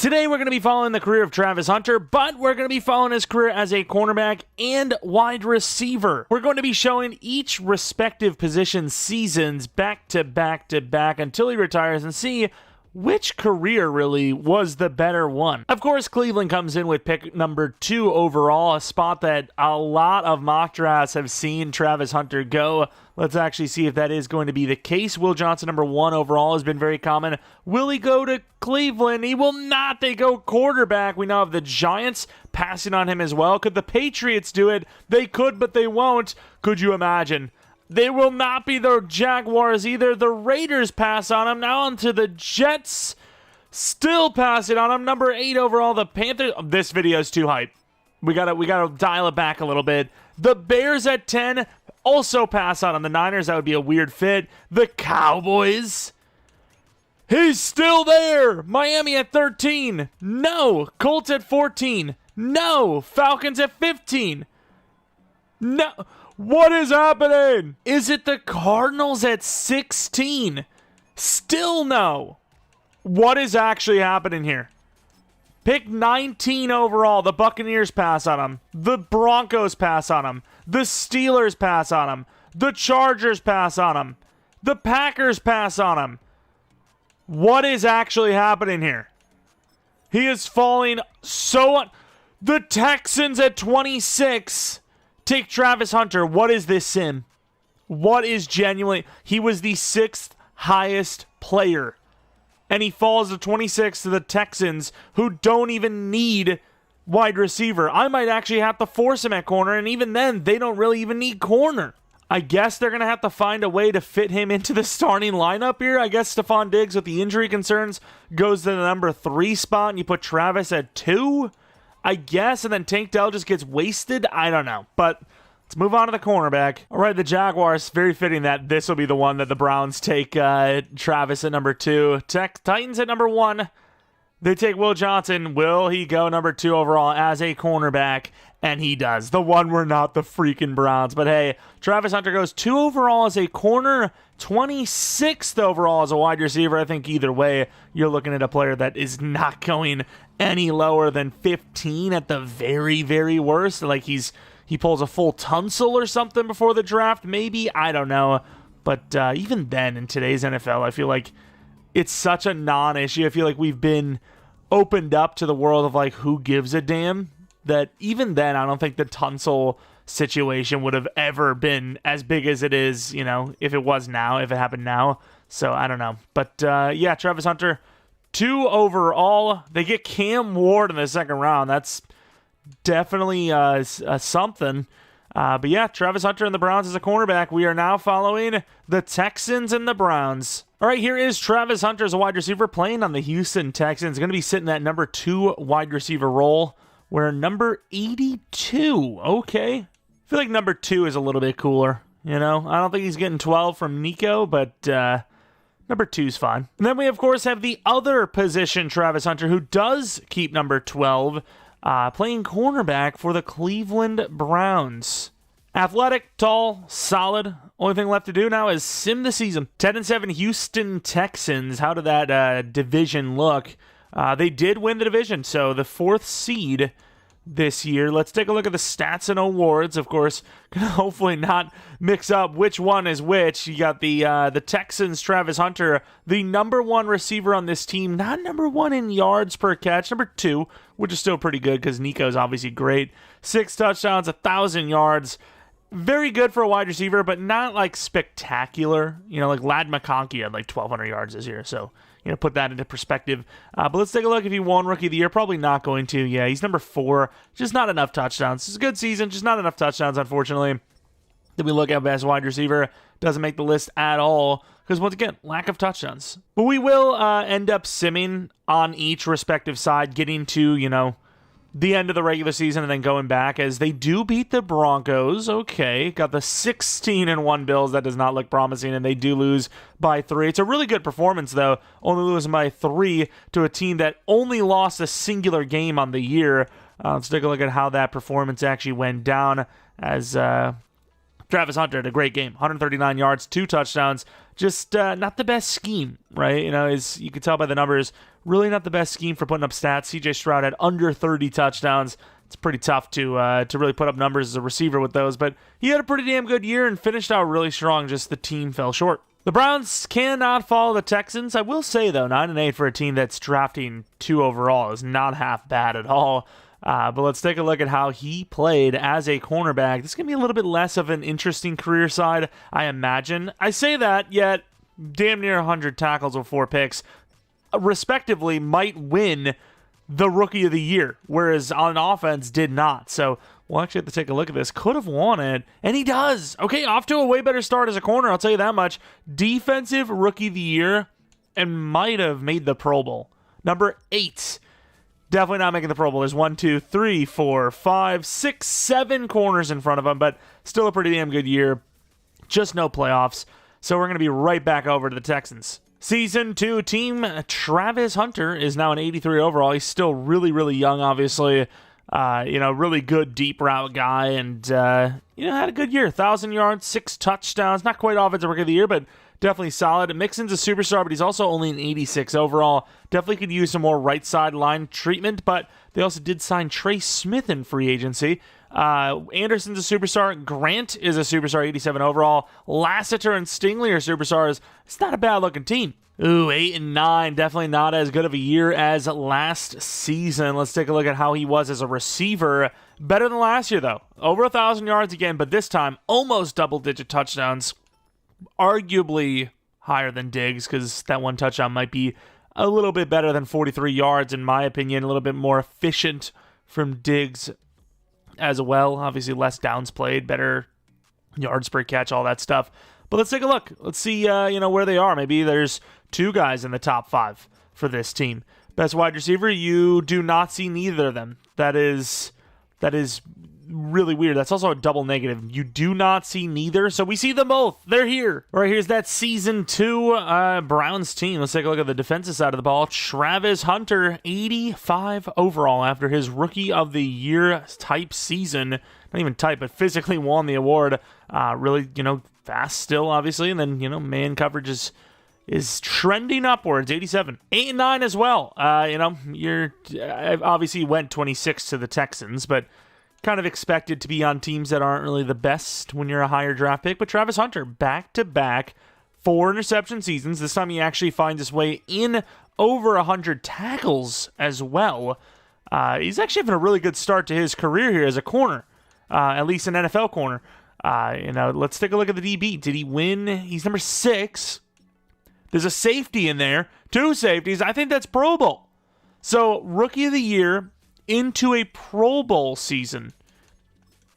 Today we're going to be following the career of Travis Hunter, but we're going to be following his career as a cornerback and wide receiver. We're going to be showing each respective position seasons back to back to back until he retires and see which career really was the better one. Of course, Cleveland comes in with pick number 2 overall, a spot that a lot of mock drafts have seen Travis Hunter go. Let's actually see if that is going to be the case. Will Johnson, number 1 overall, has been very common. Will he go to Cleveland? He will not. They go quarterback. We now have the Giants passing on him as well. Could the Patriots do it? They could, but they won't. Could you imagine? They will not be the Jaguars either. The Raiders pass on him. Now on to the Jets. Still passing on him. Number 8 overall, the Panthers. Oh, this video is too hype. We gotta dial it back a little bit. The Bears at 10. Also pass on him. The Niners, that would be a weird fit. The Cowboys. He's still there. Miami at 13. No. Colts at 14. No. Falcons at 15. No. What is happening? Is it the Cardinals at 16? Still no. What is actually happening here? Pick 19 overall. The Buccaneers pass on him. The Broncos pass on him. The Steelers pass on him. The Chargers pass on him. The Packers pass on him. What is actually happening here? He is falling so... The Texans at 26... Take Travis Hunter. What is this sim? What is genuinely... He was the 6th highest player. And he falls to 26 to the Texans, who don't even need wide receiver. I might actually have to force him at corner, and even then, they don't really even need corner. I guess they're going to have to find a way to fit him into the starting lineup here. I guess Stephon Diggs, with the injury concerns, goes to the number 3 spot, and you put Travis at 2? I guess, and then Tank Dell just gets wasted? I don't know, but let's move on to the cornerback. All right, the Jaguars, very fitting that this will be the one that the Browns take Travis at number 2. Titans at number 1. They take Will Johnson. Will he go number 2 overall as a cornerback? And he does. The one we're not the freaking Browns. But hey, Travis Hunter goes 2 overall as a corner, 26th overall as a wide receiver. I think either way, you're looking at a player that is not going any lower than 15 at the very, very worst. Like he pulls a full Tunsil or something before the draft, maybe. I don't know. But even then, in today's NFL, I feel like it's such a non-issue. I feel like we've been opened up to the world of like who gives a damn, that even then I don't think the Tunsil situation would have ever been as big as it is, you know, if it happened now. So I don't know. But yeah, Travis Hunter, 2 overall. They get Cam Ward in the second round. That's definitely something. But yeah, Travis Hunter and the Browns as a cornerback. We are now following the Texans and the Browns. All right, here is Travis Hunter as a wide receiver playing on the Houston Texans. Going to be sitting that number 2 wide receiver role. We're number 82. Okay. I feel like number 2 is a little bit cooler. You know, I don't think he's getting 12 from Nico, but number 2 is fine. And then we, of course, have the other position, Travis Hunter, who does keep number 12, playing cornerback for the Cleveland Browns. Athletic, tall, solid. Only thing left to do now is sim the season. 10-7 Houston Texans. How did that division look? They did win the division, so the 4th seed this year. Let's take a look at the stats and awards. Of course, gonna hopefully not mix up which one is which. You got the Texans, Travis Hunter, the number 1 receiver on this team, not number 1 in yards per catch, number 2, which is still pretty good because Nico's obviously great. 6 touchdowns, 1,000 yards. Very good for a wide receiver, but not like spectacular. You know, like Ladd McConkey had like 1,200 yards this year, so you know, put that into perspective. But let's take a look if he won Rookie of the Year. Probably not going to. Yeah, he's number 4. Just not enough touchdowns. It's a good season, just not enough touchdowns, unfortunately. Then we look at best wide receiver. Doesn't make the list at all because, once again, lack of touchdowns. But we will end up simming on each respective side, getting to, you know, the end of the regular season and then going back as they do beat the Broncos. Okay, got the 16-1 Bills. That does not look promising, and they do lose by 3. It's a really good performance, though, only losing by 3 to a team that only lost a singular game on the year. Let's take a look at how that performance actually went down as Travis Hunter had a great game. 139 yards, 2 touchdowns. Just not the best scheme, right? You know, as you can tell by the numbers, really not the best scheme for putting up stats. CJ Stroud had under 30 touchdowns. It's pretty tough to really put up numbers as a receiver with those, but he had a pretty damn good year and finished out really strong, just the team fell short. The Browns cannot follow the Texans. I will say, though, 9-8 for a team that's drafting 2 overall is not half bad at all. But let's take a look at how he played as a cornerback. This is going to be a little bit less of an interesting career side, I imagine. I say that, yet damn near 100 tackles with 4 picks, respectively, might win the Rookie of the Year, whereas on offense did not. So we'll actually have to take a look at this. Could have won it, and he does. Okay, off to a way better start as a corner, I'll tell you that much. Defensive Rookie of the Year, and might have made the Pro Bowl. Number 8. Definitely not making the Pro Bowl. There's 1, 2, 3, 4, 5, 6, 7 corners in front of him, but still a pretty damn good year. Just no playoffs. So we're going to be right back over to the Texans. Season 2 team, Travis Hunter is now an 83 overall. He's still really, really young, obviously. Really good deep route guy, and, had a good year. 1,000 yards, 6 touchdowns. Not quite offensive rookie of the year, but definitely solid. Mixon's a superstar, but he's also only an 86 overall. Definitely could use some more right side line treatment, but they also did sign Trey Smith in free agency. Anderson's a superstar. Grant is a superstar, 87 overall. Lassiter and Stingley are superstars. It's not a bad-looking team. Ooh, 8-9. Definitely not as good of a year as last season. Let's take a look at how he was as a receiver. Better than last year, though. Over 1,000 yards again, but this time, almost double-digit touchdowns. Arguably higher than Diggs, because that one touchdown might be a little bit better than 43 yards, in my opinion. A little bit more efficient from Diggs as well. Obviously, less downs played, better yards per catch, all that stuff. But let's take a look. Let's see, where they are. Maybe there's 2 guys in the top 5 for this team. Best wide receiver, you do not see neither of them. That is really weird. That's also a double negative. You do not see neither, so we see them both. They're here. All right, here's that Season 2 Browns team. Let's take a look at the defensive side of the ball. Travis Hunter, 85 overall after his Rookie of the Year type season. Not even type, but physically won the award. Really, fast still, obviously, and then, man coverage is trending upwards, 87. 8-9 as well. You're obviously went 26 to the Texans, but kind of expected to be on teams that aren't really the best when you're a higher draft pick. But Travis Hunter, back-to-back 4 interception seasons. This time he actually finds his way in over 100 tackles as well. He's actually having a really good start to his career here as a corner, at least an NFL corner. Let's take a look at the DB. Did he win? He's number 6. There's a safety in there. 2 safeties. I think that's Pro Bowl. So, Rookie of the Year into a Pro Bowl season.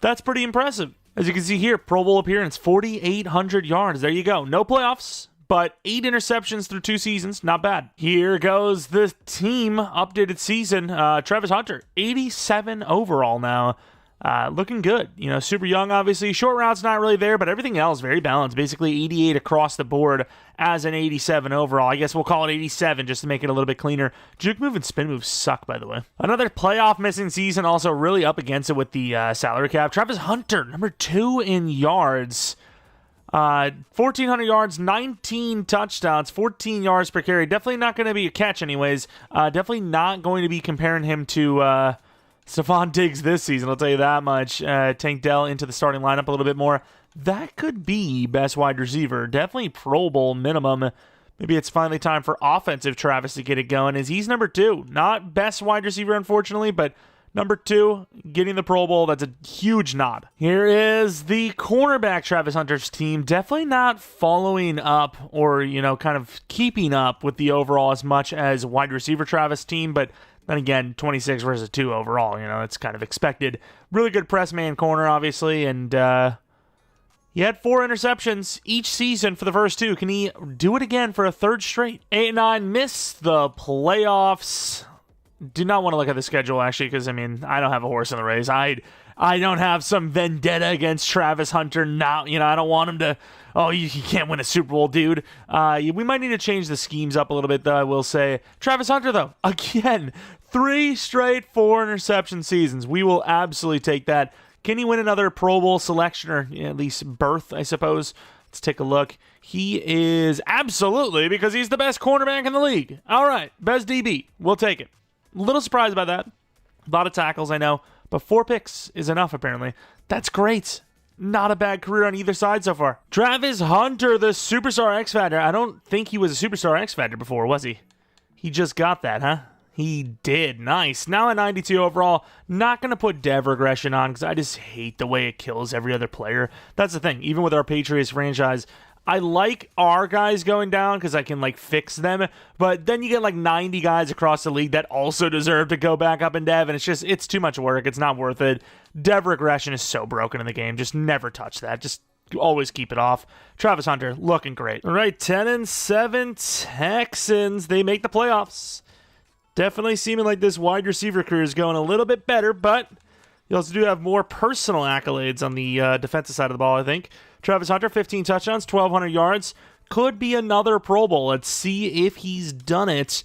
That's pretty impressive. As you can see here, Pro Bowl appearance, 4,800 yards. There you go. No playoffs, but 8 interceptions through 2 seasons. Not bad. Here goes the team updated season. Travis Hunter, 87 overall now. Looking good. Super young, obviously. Short routes not really there, but everything else very balanced. Basically 88 across the board as an 87 overall. I guess we'll call it 87 just to make it a little bit cleaner. Juke move and spin moves suck, by the way. Another playoff missing season, also really up against it with the salary cap. Travis Hunter, number 2 in yards. 1,400 yards, 19 touchdowns, 14 yards per carry. Definitely not going to be a catch anyways. Definitely not going to be comparing him to Stephon Diggs this season, I'll tell you that much. Tank Dell into the starting lineup a little bit more. That could be best wide receiver. Definitely Pro Bowl minimum. Maybe it's finally time for offensive Travis to get it going, as he's number 2. Not best wide receiver, unfortunately, but number 2, getting the Pro Bowl. That's a huge nod. Here is the cornerback Travis Hunter's team. Definitely not following up or, kind of keeping up with the overall as much as wide receiver Travis' team, but then again, 26 versus 2 overall, it's kind of expected. Really good press man corner, obviously, and he had 4 interceptions each season for the first 2. Can he do it again for a 3rd straight? 8-9, missed the playoffs. Do not want to look at the schedule, actually, because, I don't have a horse in the race. I don't have some vendetta against Travis Hunter now. I don't want him to, you can't win a Super Bowl, dude. We might need to change the schemes up a little bit, though, I will say. Travis Hunter, though, again, 3 straight 4 interception seasons. We will absolutely take that. Can he win another Pro Bowl selection, or at least berth, I suppose? Let's take a look. He is absolutely, because he's the best cornerback in the league. All right, best DB. We'll take it. A little surprised by that. A lot of tackles, I know, but 4 picks is enough, apparently. That's great. Not a bad career on either side so far. Travis Hunter, the Superstar X Factor. I don't think he was a Superstar X Factor before, was he? He just got that, huh? He did. Nice. Now at 92 overall. Not going to put dev regression on because I just hate the way it kills every other player. That's the thing. Even with our Patriots franchise, I like our guys going down because I can, like, fix them. But then you get, like, 90 guys across the league that also deserve to go back up in dev. And it's too much work. It's not worth it. Dev regression is so broken in the game. Just never touch that. Just always keep it off. Travis Hunter, looking great. All right, 10-7 Texans. They make the playoffs. Definitely seeming like this wide receiver career is going a little bit better, but you also do have more personal accolades on the defensive side of the ball, I think. Travis Hunter, 15 touchdowns, 1,200 yards. Could be another Pro Bowl. Let's see if he's done it.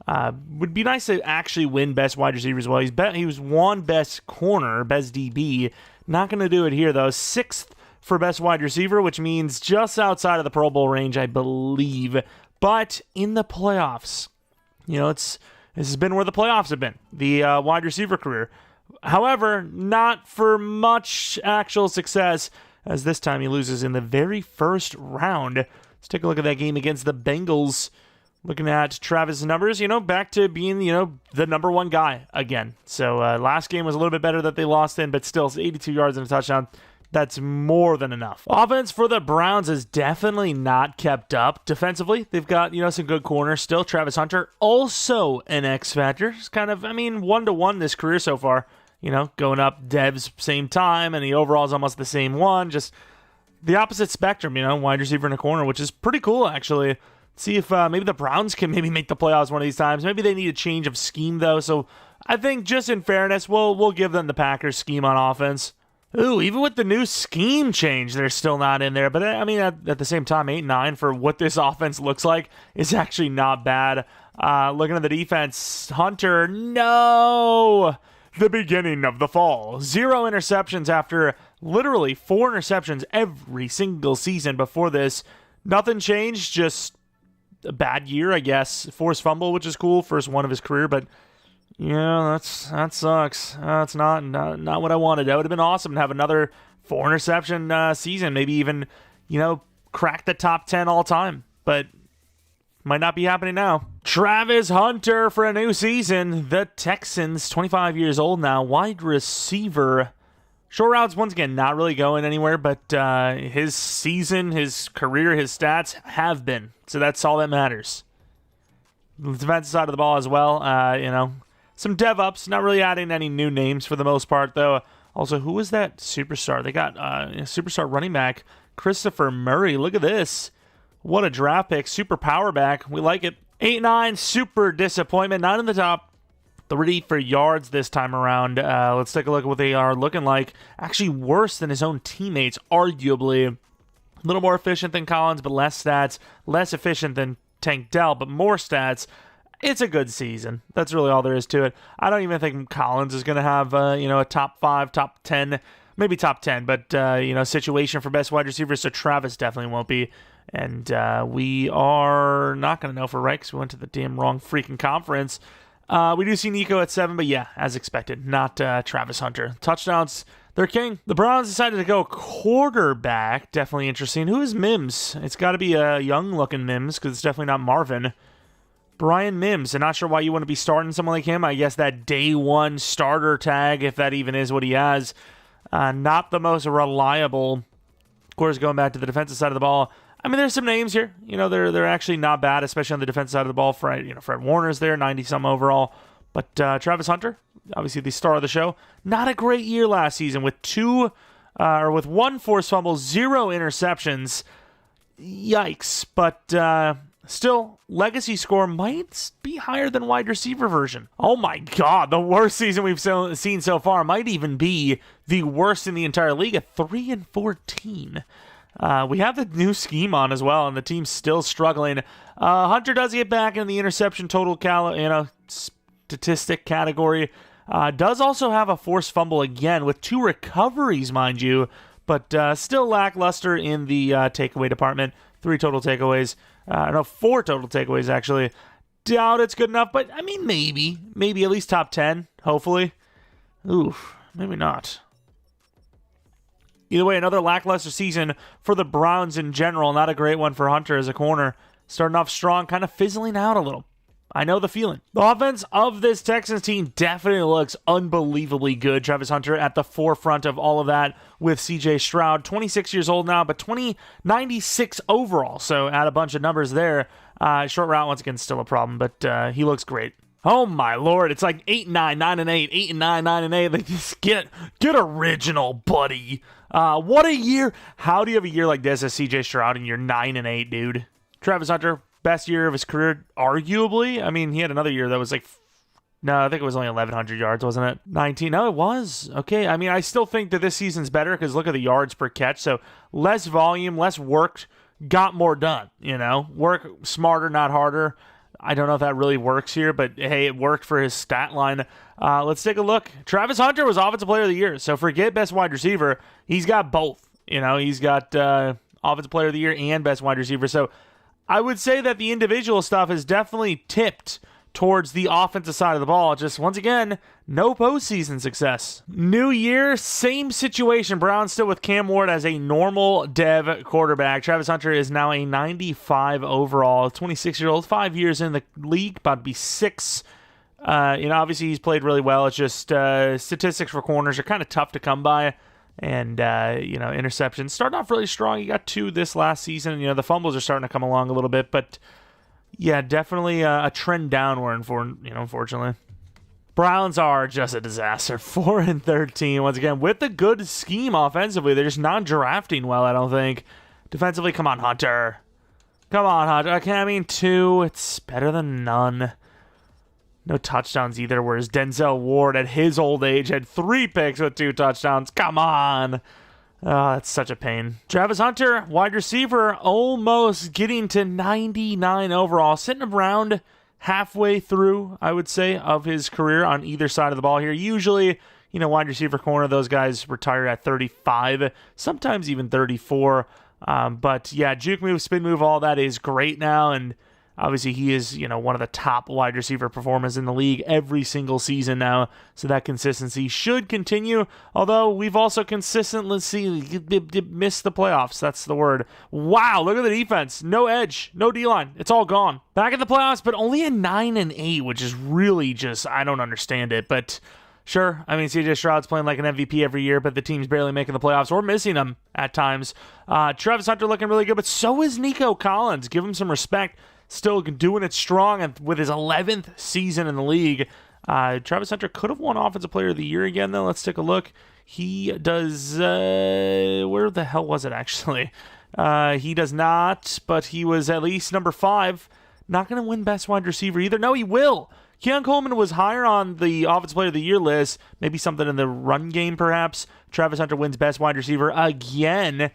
Would be nice to actually win best wide receiver as well. He was won best corner, best DB. Not going to do it here, though. 6th for best wide receiver, which means just outside of the Pro Bowl range, I believe. But in the playoffs, you know, this has been where the playoffs have been, the wide receiver career. However, not for much actual success, as this time he loses in the very first round. Let's take a look at that game against the Bengals. Looking at Travis' numbers, you know, back to being, you know, the number 1 guy again. So last game was a little bit better that they lost in, but still 82 yards and a touchdown. That's more than enough. Offense for the Browns is definitely not kept up. Defensively, they've got, you know, some good corners still. Travis Hunter, also an X factor. It's kind of, I mean, 1-to-1 this career so far. You know, going up devs same time, and the overall is almost the same one. Just the opposite spectrum, you know, wide receiver in a corner, which is pretty cool, actually. See if maybe the Browns can maybe make the playoffs one of these times. Maybe they need a change of scheme, though. So I think just in fairness, we'll give them the Packers scheme on offense. Ooh, even with the new scheme change, they're still not in there. But, I mean, at the same time, 8-9 for what this offense looks like is actually not bad. Looking at the defense, Hunter, no! The beginning of the fall. 0 interceptions after literally 4 interceptions every single season before this. Nothing changed, just a bad year, I guess. Forced fumble, which is cool. First one of his career, but yeah, that sucks. That's not what I wanted. That would have been awesome to have another 4 interception season. Maybe even, you know, crack the top 10 all time. But might not be happening now. Travis Hunter for a new season. The Texans, 25 years old now, wide receiver. Short routes, once again, not really going anywhere, but his season, his career, his stats have been. So that's all that matters. The defensive side of the ball as well, you know. Some dev ups, not really adding any new names for the most part, though. Also, who was that superstar? They got a superstar running back, Christopher Murray. Look at this. What a draft pick. Super power back. We like it. 8-9, super disappointment. Not in the top 3 for yards this time around. Let's take a look at what they are looking like. Actually worse than his own teammates, arguably. A little more efficient than Collins, but less stats. Less efficient than Tank Dell, but more stats. It's a good season. That's really all there is to it. I don't even think Collins is going to have, you know, a top 5, top 10, maybe top 10, but, you know, situation for best wide receivers, so Travis definitely won't be. And we are not going to know for right because we went to the damn wrong freaking conference. We do see Nico at 7, but yeah, as expected, not Travis Hunter. Touchdowns, they're king. The Browns decided to go quarterback. Definitely interesting. Who is Mims? It's got to be a young-looking Mims because it's definitely not Marvin. Brian Mims. I'm not sure why you want to be starting someone like him. I guess that day 1 starter tag, if that even is what he has. Not the most reliable. Of course, going back to the defensive side of the ball, I mean, there's some names here. You know, they're actually not bad, especially on the defensive side of the ball. Fred Warner's there, 90-some overall. But Travis Hunter, obviously the star of the show, not a great year last season with 1 forced fumble, 0 interceptions. Yikes. But still, legacy score might be higher than wide receiver version. Oh my God, the worst season we've seen so far might even be the worst in the entire league at 3-14. We have the new scheme on as well, and the team's still struggling. Hunter does get back in the interception total statistic category. Does also have a forced fumble again with 2 recoveries, mind you. but still lackluster in the takeaway department. 3 total takeaways. No, 4 total takeaways, actually. Doubt it's good enough, but I mean, maybe at least top 10, hopefully. Oof, maybe not. Either way, another lackluster season for the Browns in general. Not a great one for Hunter as a corner. Starting off strong, kind of fizzling out a little. I know the feeling. The offense of this Texans team definitely looks unbelievably good. Travis Hunter at the forefront of all of that with CJ Stroud. 26 years old now, but 96 overall. So add a bunch of numbers there. Short route, once again, still a problem, but he looks great. Oh my lord, it's like 8-9, 9-8, 8-9, 9-8. Like, just get original, buddy. What a year. How do you have a year like this as CJ Stroud and you're 9-8, dude? Travis Hunter, best year of his career, arguably. I mean, he had another year that was like, no, I think it was only 1,100 yards, wasn't it? 19. No, it was. Okay, I mean, I still think that this season's better because look at the yards per catch. So less volume, less work, got more done, you know? Work smarter, not harder. I don't know if that really works here, but hey, it worked for his stat line. Let's take a look. Travis Hunter was Offensive Player of the Year, so forget Best Wide Receiver. He's got both. You know, he's got Offensive Player of the Year and Best Wide Receiver. So I would say that the individual stuff is definitely tipped towards the offensive side of the ball. Just, once again, no postseason success. New year, same situation. Browns still with Cam Ward as a normal dev quarterback. Travis Hunter is now a 95 overall, 26-year-old, 5 years in the league, about to be 6. Obviously he's played really well. It's just statistics for corners are kind of tough to come by. And, interceptions. Starting off really strong. He got 2 this last season. The fumbles are starting to come along a little bit, but yeah, definitely a trend downward, unfortunately. Browns are just a disaster. 4-13. Once again, with a good scheme offensively. They're just not drafting well, I don't think. Defensively, come on, Hunter. Come on, Hunter. Okay, I mean, 2. It's better than none. No touchdowns either, whereas Denzel Ward at his old age had 3 picks with 2 touchdowns. Come on. Oh, that's such a pain. Travis Hunter, wide receiver, almost getting to 99 overall. Sitting around halfway through, I would say, of his career on either side of the ball here. Usually, wide receiver corner, those guys retire at 35, sometimes even 34. But yeah, juke move, spin move, all that is great now. And obviously, he is, one of the top wide receiver performers in the league every single season now. So that consistency should continue. Although we've also consistently missed the playoffs. That's the word. Wow, look at the defense. No edge, no D-line. It's all gone. Back in the playoffs, but only a 9-8, which is really just, I don't understand it. But sure, I mean, CJ Stroud's playing like an MVP every year, but the team's barely making the playoffs or missing them at times. Travis Hunter looking really good, but so is Nico Collins. Give him some respect. Still doing it strong, and with his 11th season in the league. Travis Hunter could have won Offensive Player of the Year again, though. Let's take a look. He does... where the hell was it, actually? He does not, but he was at least number 5. Not going to win Best Wide Receiver either. No, he will. Keon Coleman was higher on the Offensive Player of the Year list. Maybe something in the run game, perhaps. Travis Hunter wins Best Wide Receiver again,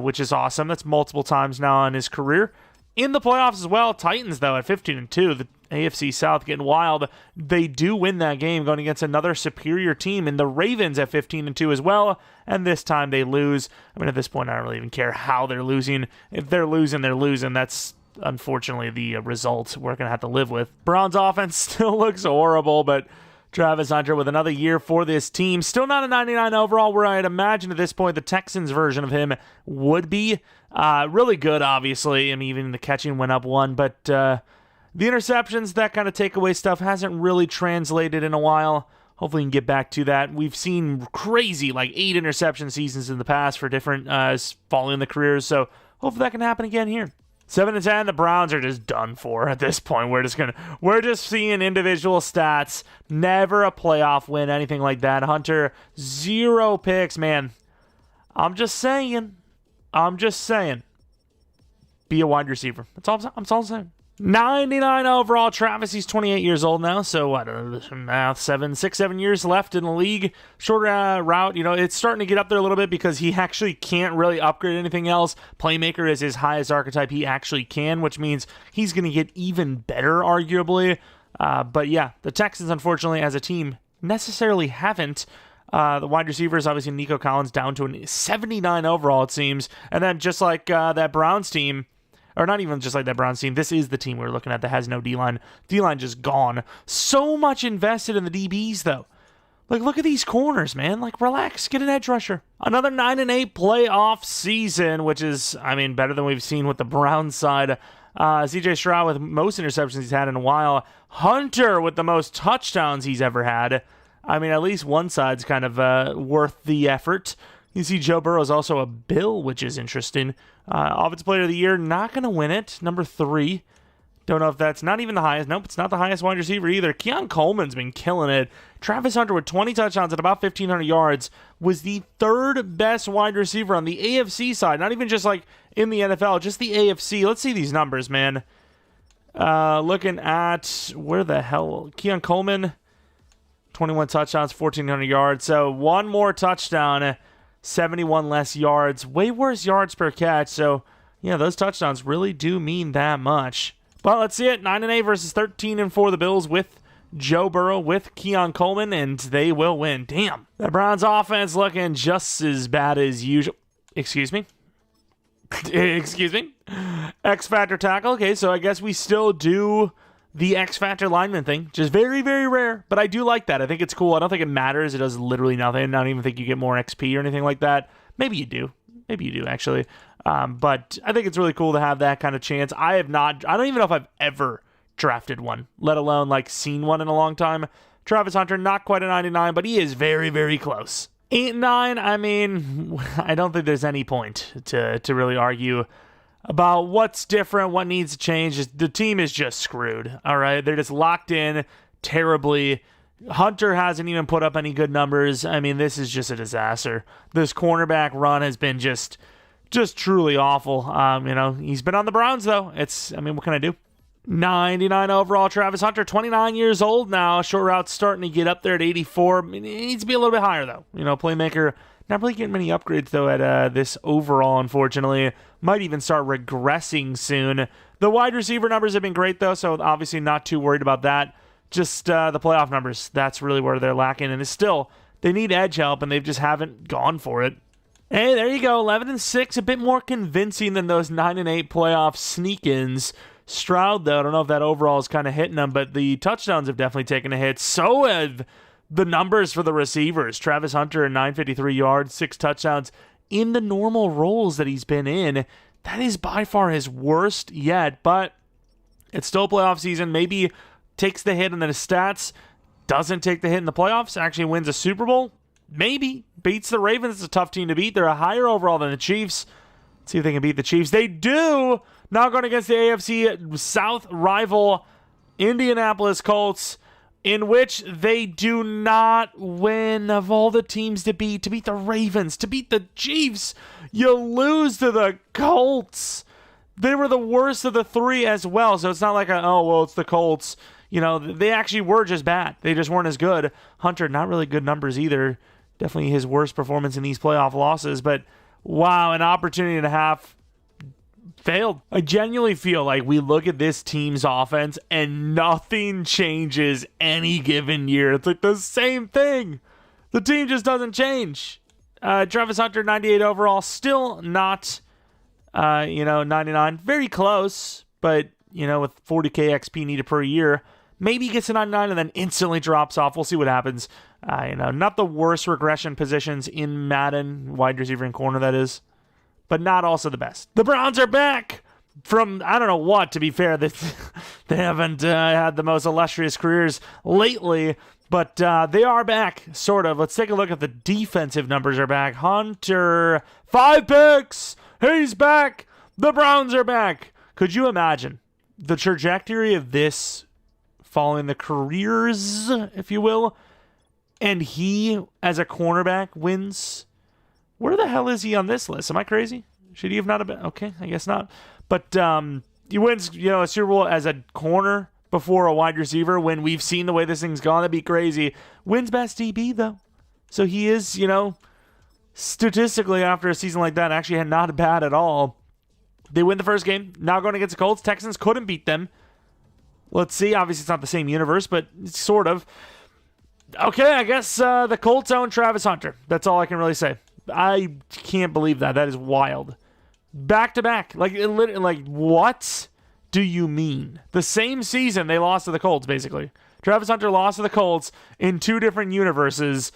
which is awesome. That's multiple times now in his career. In the playoffs as well, Titans, though, at 15-2, the AFC South getting wild. They do win that game going against another superior team in the Ravens at 15-2 as well, and this time they lose. I mean, at this point, I don't really even care how they're losing. If they're losing, they're losing. That's unfortunately the result we're going to have to live with. Browns offense still looks horrible, but Travis Hunter with another year for this team. Still not a 99 overall, where I'd imagine at this point the Texans version of him would be. Really good, obviously. I mean, even the catching went up 1, but the interceptions, that kind of takeaway stuff hasn't really translated in a while. Hopefully we can get back to that. We've seen crazy, like 8 interception seasons in the past for different following the careers, so hopefully that can happen again here. 7-10, the Browns are just done for at this point. We're just seeing individual stats. Never a playoff win, anything like that. Hunter, 0 picks, man. I'm just saying. Be a wide receiver. That's all I'm saying. 99 overall. Travis, he's 28 years old now, so what, 7 years left in the league. Shorter route, it's starting to get up there a little bit because he actually can't really upgrade anything else. Playmaker is his highest archetype he actually can, which means he's going to get even better, arguably. But yeah, the Texans, unfortunately, as a team, necessarily haven't The wide receivers, obviously, Nico Collins down to a 79 overall, it seems. And then just like that Browns team, or not even just like that Browns team, this is the team we're looking at that has no D-line. D-line just gone. So much invested in the DBs, though. Like, look at these corners, man. Like, relax. Get an edge rusher. Another 9-8 playoff season, which is, I mean, better than we've seen with the Browns side. CJ Stroud with most interceptions he's had in a while. Hunter with the most touchdowns he's ever had. I mean, at least one side's kind of worth the effort. You see Joe Burrow is also a Bill, which is interesting. Offensive Player of the Year, not going to win it. Number 3. Don't know if that's not even the highest. Nope, it's not the highest wide receiver either. Keon Coleman's been killing it. Travis Hunter with 20 touchdowns at about 1,500 yards was the 3rd best wide receiver on the AFC side. Not even just like in the NFL, just the AFC. Let's see these numbers, man. Looking at where the hell Keon Coleman, 21 touchdowns, 1,400 yards. So one more touchdown, 71 less yards. Way worse yards per catch. So yeah, those touchdowns really do mean that much. Well, let's see it. 9-8 versus 13-4 the Bills with Joe Burrow, with Keon Coleman, and they will win. Damn. The Browns offense looking just as bad as usual. Excuse me? Excuse me? X-Factor tackle. Okay, so I guess we still do the X-Factor lineman thing. Just very, very rare, but I do like that. I think it's cool. I don't think it matters. It does literally nothing. I don't even think you get more XP or anything like that. Maybe you do. Maybe you do, actually. But I think it's really cool to have that kind of chance. I don't even know if I've ever drafted one, let alone like seen one in a long time. Travis Hunter, not quite a 99, but he is very, very close. 8-9, I mean, I don't think there's any point to really argue about what's different, what needs to change. The team is just screwed, all right? They're just locked in terribly. Hunter hasn't even put up any good numbers. I mean, this is just a disaster. This cornerback run has been just truly awful. He's been on the Browns, though. What can I do? 99 overall, Travis Hunter, 29 years old now. Short route's starting to get up there at 84. It needs to be a little bit higher, though. Playmaker, not really getting many upgrades, though, at this overall, unfortunately. Might even start regressing soon. The wide receiver numbers have been great, though, so obviously not too worried about that. Just the playoff numbers, that's really where they're lacking. And it's still, they need edge help, and they just haven't gone for it. Hey, there you go, 11-6, a bit more convincing than those 9-8 playoff sneak-ins. Stroud, though, I don't know if that overall is kind of hitting them, but the touchdowns have definitely taken a hit. So have the numbers for the receivers. Travis Hunter, 953 yards, 6 touchdowns in the normal roles that he's been in. That is by far his worst yet, but it's still playoff season. Maybe takes the hit in the stats, doesn't take the hit in the playoffs, actually wins a Super Bowl. Maybe. Beats the Ravens. It's a tough team to beat. They're a higher overall than the Chiefs. Let's see if they can beat the Chiefs. They do. Now going against the AFC South rival Indianapolis Colts, in which they do not win. Of all the teams to beat the Ravens, to beat the Chiefs, you lose to the Colts. They were the worst of the 3 as well, so it's not like it's the Colts. They actually were just bad. They just weren't as good. Hunter, not really good numbers either. Definitely his worst performance in these playoff losses, but wow, an opportunity and a half failed. I genuinely feel like we look at this team's offense and nothing changes any given year. It's like the same thing. The team just doesn't change. Travis Hunter, 98 overall, still not, 99. Very close, but, with 40K XP needed per year, maybe he gets to 99 and then instantly drops off. We'll see what happens. Not the worst regression positions in Madden, wide receiver and corner, that is, but not also the best. The Browns are back from, I don't know what, to be fair. They haven't had the most illustrious careers lately, but they are back, sort of. Let's take a look at the defensive numbers are back. Hunter, 5 picks. He's back. The Browns are back. Could you imagine the trajectory of this following the careers, if you will, and he, as a cornerback, wins? Where the hell is he on this list? Am I crazy? Should he have not been? Okay, I guess not. But he wins, a Super Bowl as a corner before a wide receiver when we've seen the way this thing's gone. That'd be crazy. Wins best DB, though. So he is, statistically, after a season like that, actually not bad at all. They win the first game. Now going against the Colts. Texans couldn't beat them. Let's see. Obviously, it's not the same universe, but it's sort of. Okay, I guess the Colts own Travis Hunter. That's all I can really say. I can't believe that. That is wild. Back-to-back. Like, what do you mean? The same season they lost to the Colts, basically. Travis Hunter lost to the Colts in 2 different universes,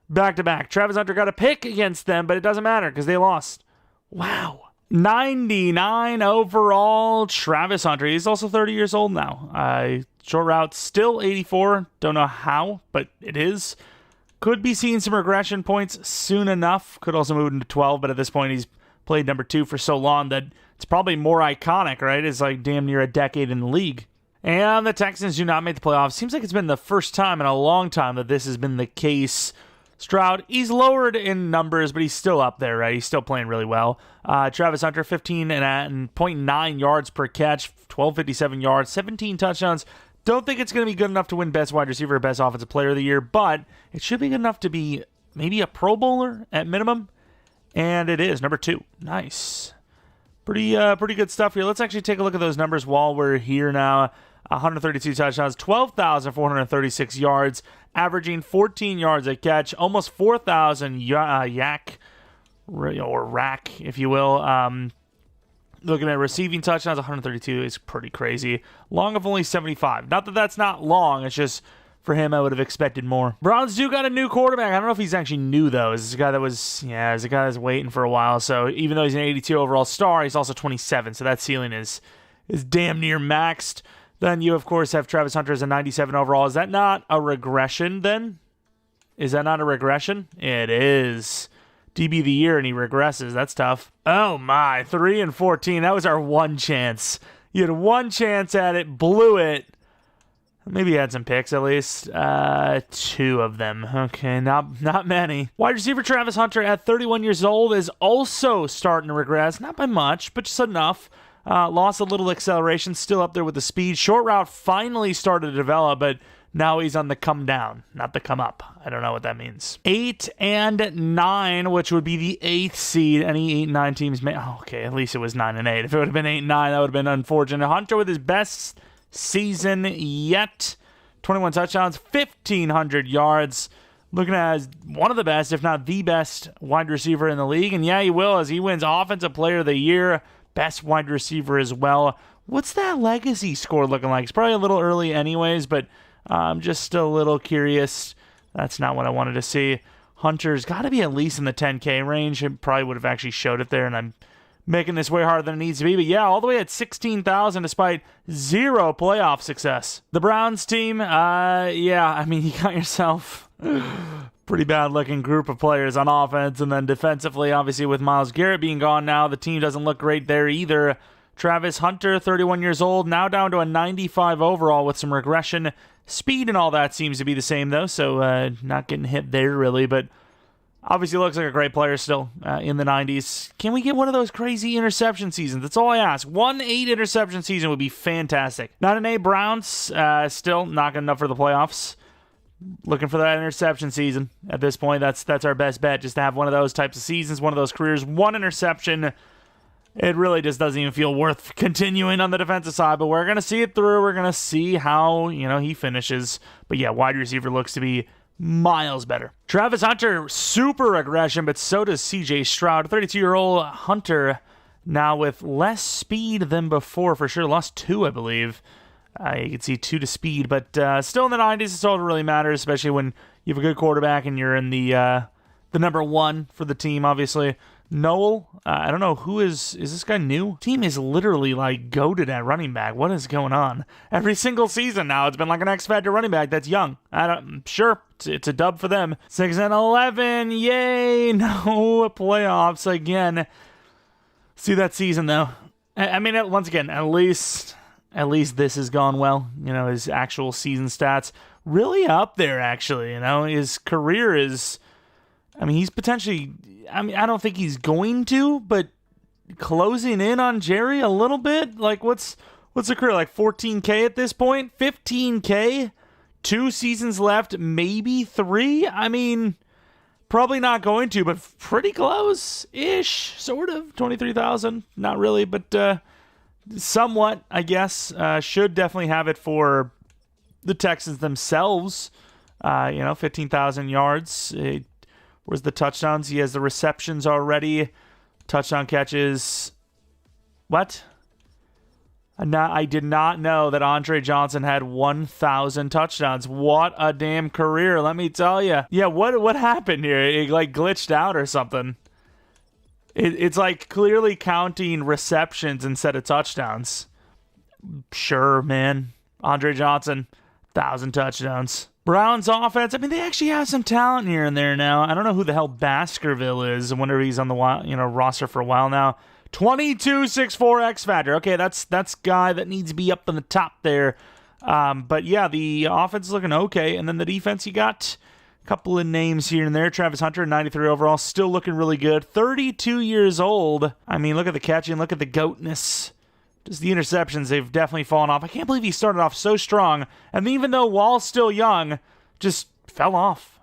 back-to-back. Travis Hunter got a pick against them, but it doesn't matter because they lost. Wow. 99 overall, Travis Hunter. He's also 30 years old now. Short route, still 84. Don't know how, but it is. Could be seeing some regression points soon enough. Could also move into 12, but at this point he's played number 2 for so long that it's probably more iconic, right? It's like damn near a decade in the league. And the Texans do not make the playoffs. Seems like it's been the first time in a long time that this has been the case. Stroud, he's lowered in numbers, but he's still up there, right? He's still playing really well. Travis Hunter, 15.9 yards per catch, 1257 yards, 17 touchdowns. Don't think it's going to be good enough to win Best Wide Receiver or Best Offensive Player of the Year, but it should be good enough to be maybe a Pro Bowler at minimum. And it is, number 2. Nice. Pretty good stuff here. Let's actually take a look at those numbers while we're here now. 132 touchdowns, 12,436 yards, averaging 14 yards a catch, almost 4,000 yak, or rack, if you will. Looking at receiving touchdowns, 132 is pretty crazy. Long of only 75. Not that that's not long, it's just for him, I would have expected more. Browns do got a new quarterback. I don't know if he's actually new, though. This is a guy that's waiting for a while. So even though he's an 82 overall star, he's also 27. So that ceiling is damn near maxed. Then you, of course, have Travis Hunter as a 97 overall. Is that not a regression, then? Is that not a regression? It is. DB of the year, and he regresses. That's tough. Oh, my. 3-14. That was our one chance. You had one chance at it, blew it. Maybe he had some picks, at least. 2 of them. Okay, not many. Wide receiver Travis Hunter at 31 years old is also starting to regress. Not by much, but just enough. Lost a little acceleration, still up there with the speed. Short route finally started to develop, but now he's on the come down, not the come up. I don't know what that means. 8 and 9, which would be the 8th seed. Any 8 and 9 teams may... Oh, okay, at least it was 9 and 8. If it would have been 8 and 9, that would have been unfortunate. Hunter with his best season yet. 21 touchdowns, 1,500 yards. Looking at one of the best, if not the best, wide receiver in the league. And yeah, he will, as he wins Offensive Player of the Year. Best wide receiver as well. What's that legacy score looking like? It's probably a little early anyways, but I'm just still a little curious. That's not what I wanted to see. Hunter's got to be at least in the 10K range. It probably would have actually showed it there, and I'm making this way harder than it needs to be. But yeah, all the way at 16,000 despite 0 playoff success. The Browns team, you got yourself... pretty bad-looking group of players on offense, and then defensively, obviously, with Myles Garrett being gone now, the team doesn't look great there either. Travis Hunter, 31 years old, now down to a 95 overall with some regression. Speed and all that seems to be the same, though, so not getting hit there, really, but obviously looks like a great player still in the 90s. Can we get one of those crazy interception seasons? That's all I ask. 1 8 interception season would be fantastic. 9 and 8 Browns, still not good enough for the playoffs. Looking for that interception season at this point. That's our best bet, just to have one of those types of seasons, one of those careers. 1 interception, it really just doesn't even feel worth continuing on the defensive side, but we're going to see it through. We're going to see how, he finishes. But yeah, wide receiver looks to be miles better. Travis Hunter, super aggression, but so does CJ Stroud. 32-year-old Hunter now with less speed than before, for sure. Lost 2, I believe. You can see 2 to speed, but still in the 90s, it's all that really matters, especially when you have a good quarterback and you're in the number 1 for the team, obviously. Noel, I don't know, is this guy new? Team is literally like goated at running back. What is going on? Every single season now, it's been like an X-Factor running back that's young. I'm sure it's a dub for them. 6 and 11, yay, no playoffs again. See that season, though. I mean, once again, at least this has gone well. His actual season stats really up there, actually. His career is, he's potentially, I don't think he's going to, but closing in on Jerry a little bit. Like, what's the career, like 14K at this point? 15K? 2 seasons left, maybe 3? Probably not going to, but pretty close-ish, sort of. 23,000, not really, but somewhat, I guess. Should definitely have it for the Texans themselves. 15,000 yards. Where's the touchdowns? He has the receptions already. Touchdown catches. What? I did not know that Andre Johnson had 1,000 touchdowns. What a damn career, let me tell you. Yeah, what happened here? It like glitched out or something. It's like clearly counting receptions instead of touchdowns. Sure, man. Andre Johnson, 1,000 touchdowns. Browns offense, I mean, they actually have some talent here and there now. I don't know who the hell Baskerville is. I wonder if he's on the roster for a while now. 22-6'4" X Factor. Okay, that's guy that needs to be up in the top there. But yeah, the offense is looking okay. And then the defense, you got a couple of names here and there. Travis Hunter, 93 overall, still looking really good. 32 years old. I mean, look at the catching, look at the goatness. Just the interceptions, they've definitely fallen off. I can't believe he started off so strong. And even though Wall's still young, just fell off.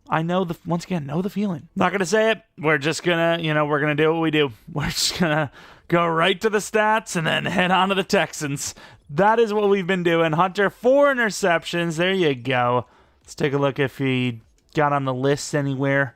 I know once again, know the feeling. Not going to say it. We're just going to, we're going to do what we do. We're just going to go right to the stats and then head on to the Texans. That is what we've been doing. Hunter, 4 interceptions. There you go. Let's take a look if he got on the list anywhere.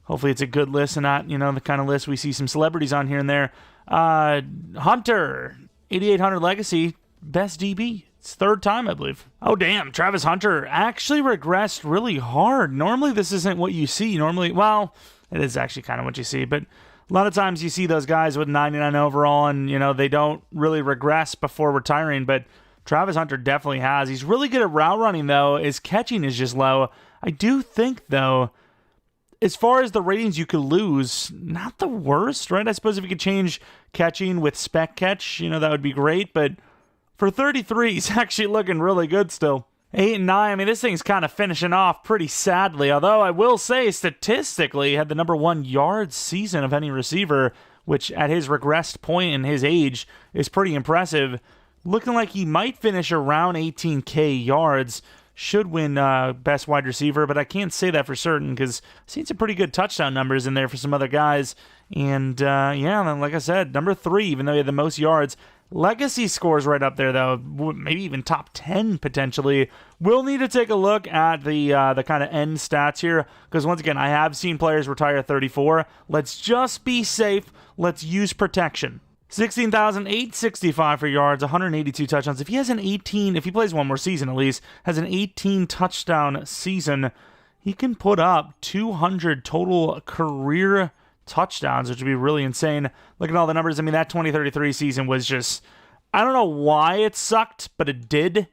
Hopefully it's a good list and not, the kind of list we see some celebrities on here and there. Hunter, 8,800 legacy, best DB. It's third time, I believe. Oh, damn. Travis Hunter actually regressed really hard. Normally, this isn't what you see. Normally, well, it is actually kind of what you see. But a lot of times you see those guys with 99 overall and, they don't really regress before retiring. But Travis Hunter definitely has. He's really good at route running, though. His catching is just low. I do think, though, as far as the ratings you could lose, not the worst, right? I suppose if you could change catching with spec catch, that would be great. But for 33, he's actually looking really good still. 8 and 9, I mean, this thing's kind of finishing off pretty sadly. Although I will say, statistically, he had the number 1 yards season of any receiver, which at his regressed point in his age is pretty impressive. Looking like he might finish around 18K yards. Should win best wide receiver, but I can't say that for certain because I've seen some pretty good touchdown numbers in there for some other guys. And like I said, number 3, even though he had the most yards. Legacy scores right up there, though. Maybe even top 10, potentially. We'll need to take a look at the kind of end stats here, because once again, I have seen players retire at 34. Let's just be safe. Let's use protection. 16,865 for yards, 182 touchdowns. If he plays one more season at least, has an 18 touchdown season, he can put up 200 total career touchdowns, which would be really insane. Look at all the numbers. I mean, that 2033 season was just, I don't know why it sucked, but it did.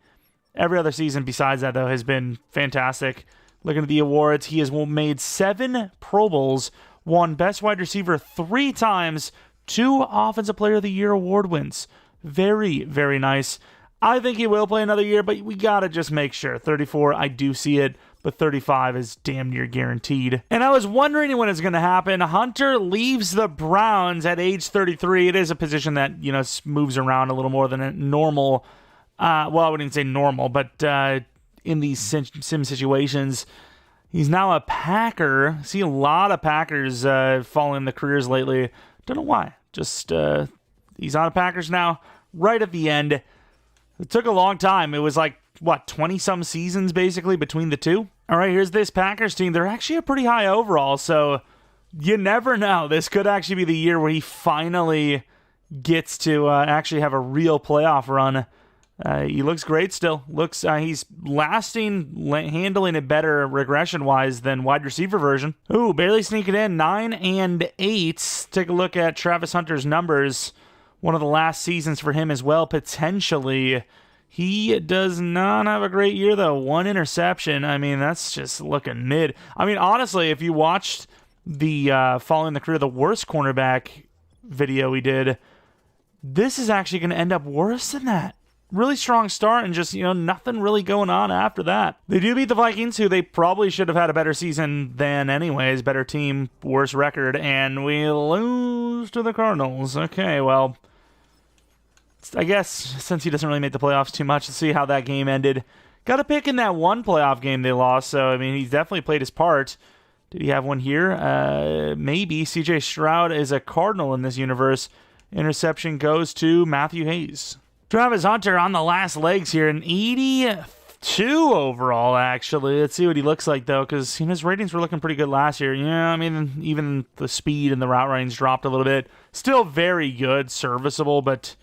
Every other season besides that, though, has been fantastic. Looking at the awards, he has made 7 Pro Bowls, won Best Wide Receiver 3 times, 2 Offensive Player of the Year award wins. Very, very nice. I think he will play another year, but we got to just make sure. 34, I do see it, but 35 is damn near guaranteed. And I was wondering when it's going to happen. Hunter leaves the Browns at age 33. It is a position that, moves around a little more than a normal. I wouldn't say normal, but in these sim situations, he's now a Packer. I see a lot of Packers following the careers lately. Don't know why. Just he's on a Packers now, right at the end. It took a long time. It was like, 20-some seasons, basically, between the two? All right, here's this Packers team. They're actually a pretty high overall, so you never know. This could actually be the year where he finally gets to actually have a real playoff run. He looks great still. He's handling it better regression-wise than wide receiver version. Ooh, barely sneaking in, 9 and 8. Take a look at Travis Hunter's numbers. One of the last seasons for him as well, potentially. He does not have a great year, though. 1 interception. I mean, that's just looking mid. I mean, honestly, if you watched the Following the Career of the Worst Cornerback video we did, this is actually going to end up worse than that. Really strong start and just, nothing really going on after that. They do beat the Vikings, who they probably should have had a better season than anyways. Better team, worse record, and we lose to the Cardinals. Okay, well, I guess since he doesn't really make the playoffs too much, let's see how that game ended. Got a pick in that one playoff game they lost, so, I mean, he's definitely played his part. Did he have one here? Maybe. C.J. Stroud is a Cardinal in this universe. Interception goes to Matthew Hayes. Travis Hunter on the last legs here, an 2 overall, actually. Let's see what he looks like, though, because his ratings were looking pretty good last year. Yeah, I mean, even the speed and the route running's dropped a little bit. Still very good, serviceable, but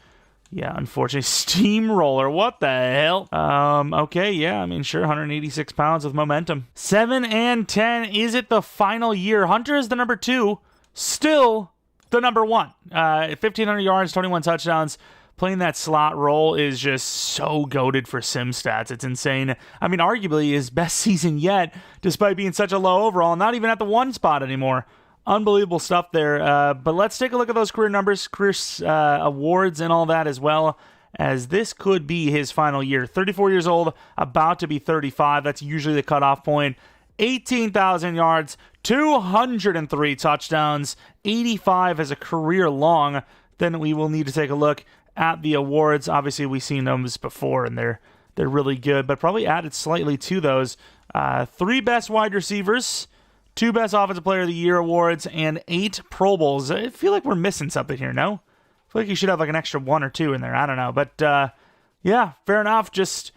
yeah, unfortunately, steamroller. What the hell? Okay, yeah, I mean, sure, 186 pounds with momentum. 7 and 10. Is it the final year? Hunter is the number 2. Still the number 1. 1,500 yards, 21 touchdowns. Playing that slot role is just so goated for sim stats. It's insane. I mean, arguably his best season yet, despite being such a low overall, not even at the 1 spot anymore. Unbelievable stuff there. But let's take a look at those career numbers, career awards, and all that as well, as this could be his final year. 34 years old, about to be 35. That's usually the cutoff point. 18,000 yards, 203 touchdowns, 85 as a career long. Then we will need to take a look at the awards. Obviously, we've seen those before, and they're really good, but probably added slightly to those. 3 best wide receivers, 2 best offensive player of the year awards, and 8 Pro Bowls. I feel like we're missing something here, no? I feel like you should have like an extra 1 or 2 in there. I don't know, but yeah, fair enough. Just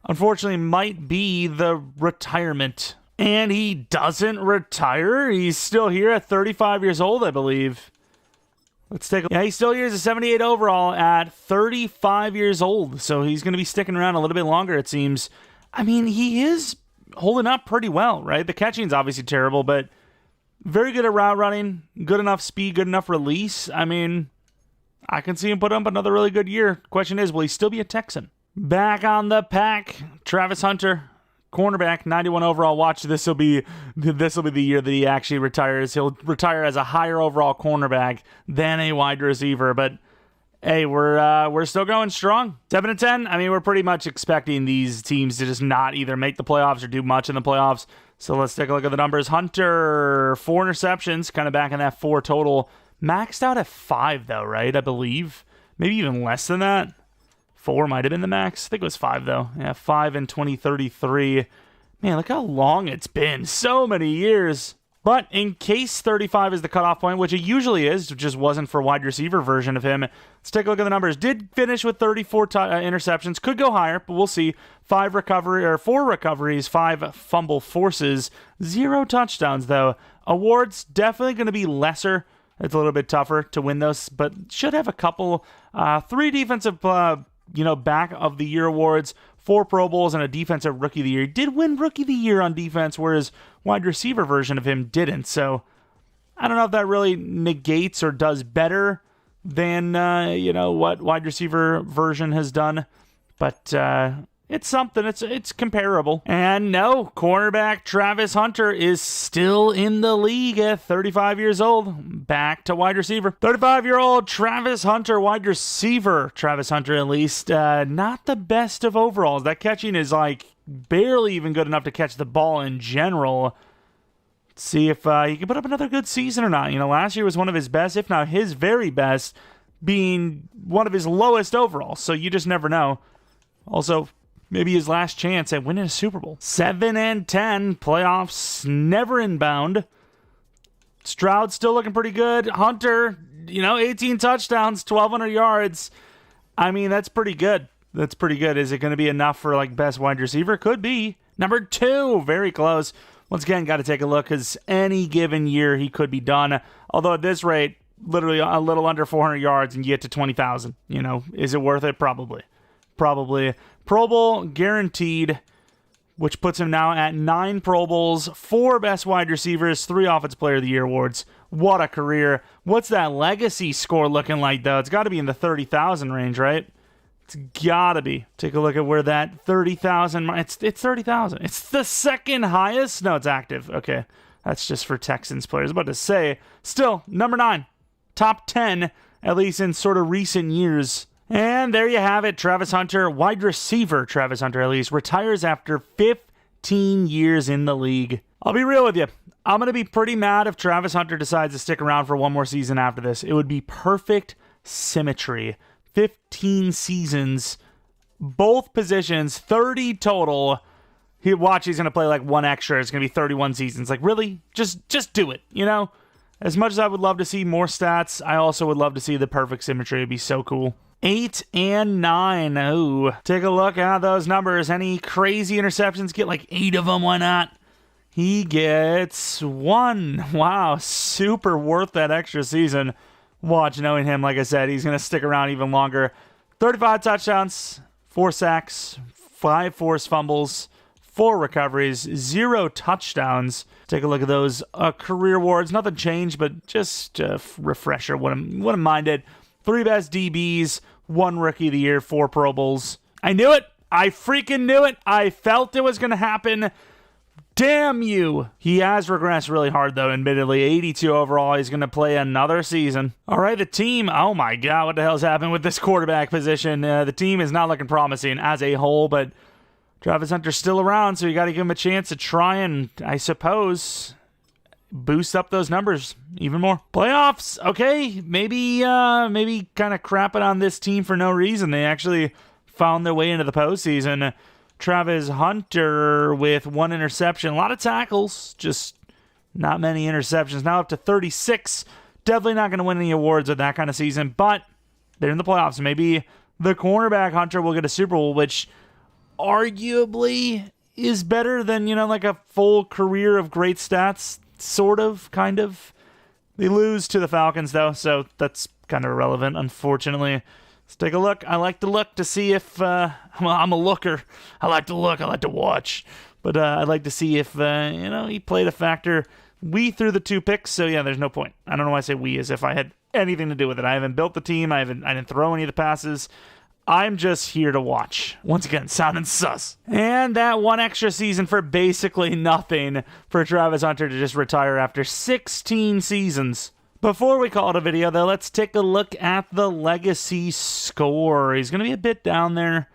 unfortunately might be the retirement. And he doesn't retire. He's still here at 35 years old, I believe. Let's take a look. Yeah, he's still here as a 78 overall at 35 years old. So he's going to be sticking around a little bit longer, it seems. I mean, he is holding up pretty well, right? The catching's obviously terrible, but very good at route running, good enough speed, good enough release. I mean, I can see him put up another really good year. Question is, will he still be a Texan? Back on the pack, Travis Hunter, cornerback, 91 overall. Watch, this will be the year that he actually retires. He'll retire as a higher overall cornerback than a wide receiver, but hey, we're still going strong. 7 and 10. I mean, we're pretty much expecting these teams to just not either make the playoffs or do much in the playoffs. So let's take a look at the numbers. Hunter, 4 interceptions, kind of back in that 4 total. Maxed out at 5 though, right? I believe maybe even less than that. 4 might have been the max. I think it was 5 though. Yeah, 5 in 2033. Man, look how long it's been. So many years. But in case 35 is the cutoff point, which it usually is, it just wasn't for wide receiver version of him. Let's take a look at the numbers. Did finish with 34 interceptions. Could go higher, but we'll see. 4 recoveries, 5 fumble forces, 0 touchdowns though. Awards definitely going to be lesser. It's a little bit tougher to win those, but should have a couple. 3 defensive back of the year awards, 4 Pro Bowls, and a defensive rookie of the year. He did win rookie of the year on defense, whereas wide receiver version of him didn't. So I don't know if that really negates or does better than what wide receiver version has done, but it's something. It's comparable. And no, cornerback Travis Hunter is still in the league at 35 years old. Back to wide receiver. 35-year-old Travis Hunter, wide receiver. Travis Hunter, at least, not the best of overalls. That catching is like barely even good enough to catch the ball in general. Let's see if he can put up another good season or not. Last year was one of his best, if not his very best, being one of his lowest overall. So you just never know. Also, maybe his last chance at winning a Super Bowl. 7 and 10, playoffs never inbound. Stroud still looking pretty good. Hunter, 18 touchdowns, 1,200 yards. I mean, that's pretty good. That's pretty good. Is it going to be enough for best wide receiver? Could be. Number 2, very close. Once again, got to take a look because any given year he could be done. Although at this rate, literally a little under 400 yards and you get to 20,000. Is it worth it? Probably. Pro Bowl guaranteed, which puts him now at 9 Pro Bowls, 4 best wide receivers, 3 Offensive Player of the Year awards. What a career. What's that legacy score looking like, though? It's got to be in the 30,000 range, right? It's got to be. Take a look at where that 30,000... It's 30,000. It's the second highest? No, it's active. Okay. That's just for Texans players. I was about to say, still, number 9. Top 10, at least in sort of recent years. And there you have it. Travis Hunter, wide receiver Travis Hunter at least, retires after 15 years in the league. I'll be real with you. I'm going to be pretty mad if Travis Hunter decides to stick around for one more season after this. It would be perfect symmetry. 15 seasons, both positions, 30 total. He's going to play like one extra. It's going to be 31 seasons. Like, really? Just do it, As much as I would love to see more stats, I also would love to see the perfect symmetry. It'd be so cool. 8 and 9. Ooh. Take a look at those numbers. Any crazy interceptions? Get like 8 of them. Why not? He gets 1. Wow. Super worth that extra season. Watch, knowing him, like I said, he's going to stick around even longer. 35 touchdowns, 4 sacks, 5 forced fumbles, 4 recoveries, 0 touchdowns. Take a look at those career awards. Nothing changed, but just a refresher. Wouldn't mind it. 3 best DBs, 1 Rookie of the Year, 4 Pro Bowls. I knew it. I freaking knew it. I felt it was going to happen. Damn you. He has regressed really hard, though, admittedly. 82 overall. He's going to play another season. All right, the team. Oh, my God. What the hell's happened with this quarterback position? The team is not looking promising as a whole, but Travis Hunter's still around, so you got to give him a chance to try and, I suppose, boost up those numbers even more. Playoffs. Okay, maybe kind of crapping on this team for no reason. They actually found their way into the postseason. Travis Hunter with 1 interception. A lot of tackles, just not many interceptions. Now up to 36. Definitely not going to win any awards with that kind of season, but they're in the playoffs. Maybe the cornerback Hunter will get a Super Bowl, which arguably is better than, like a full career of great stats. Sort of, kind of. They lose to the Falcons, though, so that's kind of irrelevant, unfortunately. Let's take a look. I like to look to see if, I'm a looker. I like to look. I like to watch. But I'd like to see if, he played a factor. We threw the 2 picks, so yeah, there's no point. I don't know why I say we as if I had anything to do with it. I haven't built the team. I didn't throw any of the passes. I'm just here to watch. Once again, sounding sus. And that 1 extra season for basically nothing for Travis Hunter to just retire after 16 seasons. Before we call it a video, though, let's take a look at the legacy score. He's going to be a bit down there.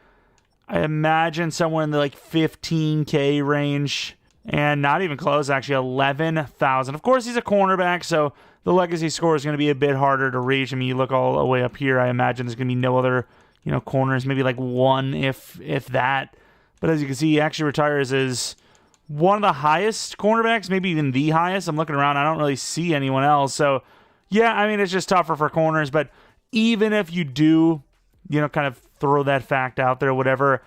I imagine somewhere in the 15K range. And not even close, actually 11,000. Of course, he's a cornerback, so the legacy score is going to be a bit harder to reach. I mean, you look all the way up here, I imagine there's going to be no other corners, maybe 1 if that. But as you can see, he actually retires as one of the highest cornerbacks, maybe even the highest. I'm looking around, I don't really see anyone else. So, yeah, I mean, it's just tougher for corners. But even if you do, kind of throw that fact out there, whatever,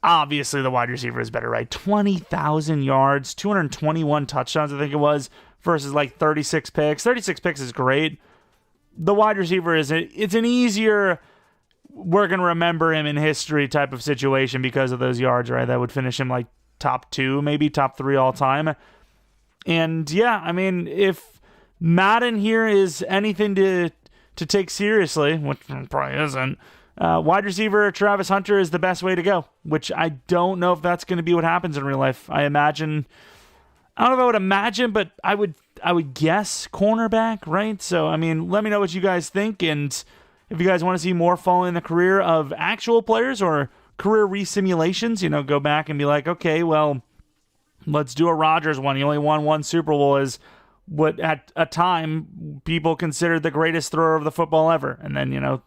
obviously the wide receiver is better, right? 20,000 yards, 221 touchdowns, I think it was, versus 36 picks. 36 picks is great. The wide receiver it's an easier, we're going to remember him in history type of situation because of those yards, right? That would finish him top 2, maybe top 3 all time. And yeah, I mean, if Madden here is anything to take seriously, which probably isn't, wide receiver Travis Hunter is the best way to go, which I don't know if that's going to be what happens in real life. I don't know if I would imagine, but I would guess cornerback, right? So, I mean, let me know what you guys think, and if you guys want to see more following the career of actual players or career re-simulations, go back and be like, okay, well, let's do a Rodgers one. He only won 1 Super Bowl as what at a time people considered the greatest thrower of the football ever. And then,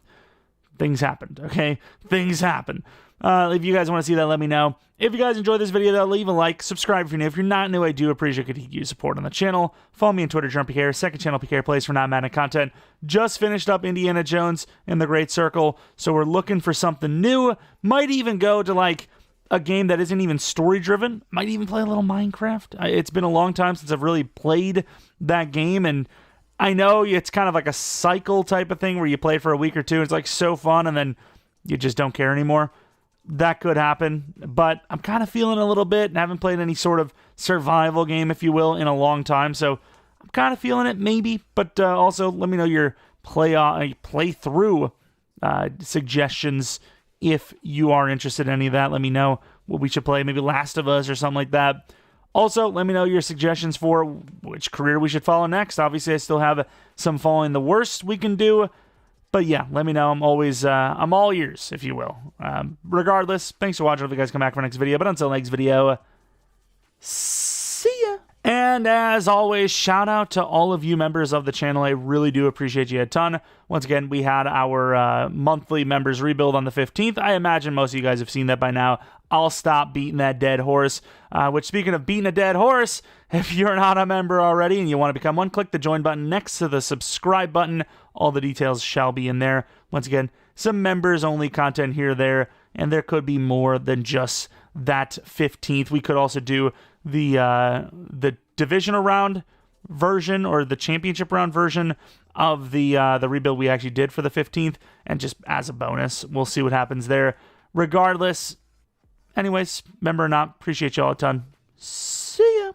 things happened, okay? Things happen. If you guys want to see that, let me know. If you guys enjoyed this video, though, leave a like, subscribe if you're new. If you're not new, I do appreciate your support on the channel. Follow me on Twitter, Jeromepkr, second channel PK Plays for non-Madden content. Just finished up Indiana Jones in the Great Circle, so we're looking for something new. Might even go to, a game that isn't even story-driven. Might even play a little Minecraft. It's been a long time since I've really played that game, and I know it's kind of like a cycle type of thing where you play for a week or two, and it's so fun, and then you just don't care anymore. That could happen, but I'm kind of feeling a little bit and haven't played any sort of survival game, if you will, in a long time, so I'm kind of feeling it, maybe, but also let me know your playthrough suggestions if you are interested in any of that. Let me know what we should play, maybe Last of Us or something like that. Also, let me know your suggestions for which career we should follow next. Obviously, I still have some following the worst we can do. But yeah, let me know. I'm always, I'm all ears, if you will. Regardless, thanks for watching. Hope you guys come back for next video. But until next video, see ya. And as always, shout out to all of you members of the channel. I really do appreciate you a ton. Once again, we had our monthly members rebuild on the 15th. I imagine most of you guys have seen that by now. I'll stop beating that dead horse. Which, speaking of beating a dead horse, if you're not a member already and you want to become one, click the join button next to the subscribe button. All the details shall be in there. Once again, some members-only content here, there, and there could be more than just that 15th. We could also do the divisional round version or the championship round version of the rebuild we actually did for the 15th, and just as a bonus, we'll see what happens there. Regardless, anyways, member or not, appreciate y'all a ton.